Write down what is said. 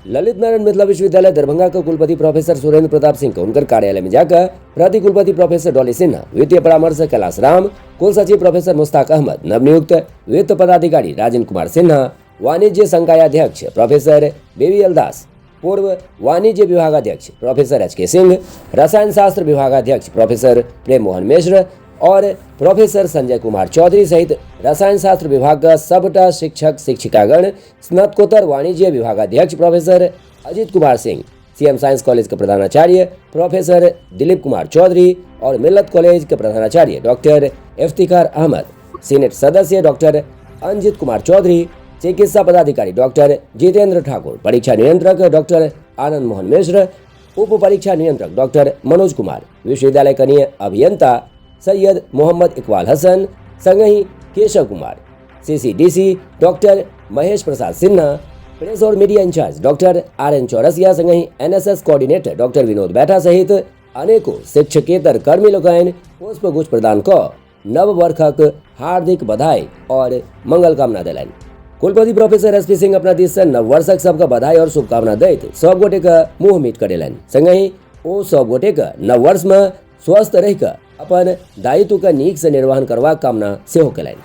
ललित नारायण मिथिला विश्वविद्यालय दरभंगा के कुलपति प्रोफेसर सुरेंद्र प्रताप सिंह को उनकर कार्यालय में जाकर प्रति कुलपति प्रोफेसर डॉली सिन्हा, वित्तीय परामर्शक कैलाश राम, कुल सचिव प्रोफेसर मुश्ताक अहमद, नवनियुक्त वित्त पदाधिकारी राजेंद्र कुमार सिन्हा, वाणिज्य संकायाध्यक्ष प्रोफेसर बेबीएल दास, पूर्व वाणिज्य विभागाध्यक्ष प्रोफेसर एच.के. सिंह, रसायन शास्त्र विभागाध्यक्ष प्रोफेसर प्रेम मोहन मिश्र और प्रोफेसर संजय कुमार चौधरी सहित रसायन शास्त्र विभाग का सबटा शिक्षक शिक्षिकागण, स्नातकोत्तर वाणिज्य विभागाध्यक्ष professor Ajit Kumar Singh, CM science college के प्रधानाचार्य प्रोफेसर दिलीप कुमार चौधरी और मिल्लत कॉलेज के प्रधानाचार्य डॉक्टर इफ्तिखार अहमद, सीनेट सदस्य डॉक्टर अंजित कुमार चौधरी, चिकित्सा पदाधिकारी डॉक्टर जितेंद्र ठाकुर, परीक्षा नियंत्रक डॉक्टर आनंद मोहन मिश्र, उप परीक्षा नियंत्रक डॉक्टर मनोज कुमार, विश्वविद्यालय कनीय अभियंता सैयद मोहम्मद इकबाल हसन, संगही Keshav Kumar, CCDC doctor Mahesh Prasad Sinha, press और media incharge doctor R N. Chaurasia, संगही एनएसएस कोऑर्डिनेटर डॉक्टर विनोद बैठा सहित अनेकों शिक्षकेतर कर्मी लोगन पुष्पगुच्छ प्रदान क नव वर्षक हार्दिक बधाई और मंगल कामना दिलन। कुलपति प्रोफेसर एस.पी. सिंह अपना दिस से नव वर्षक सबका बधाई और शुभकामना दैत सब गोटे का मुंह मीट करेलन। संगही ओ सब गोटे का नव वर्ष में स्वस्थ रहकर अपन दायित्व का नीक से निर्वहन करवा कामना सेहो कलन।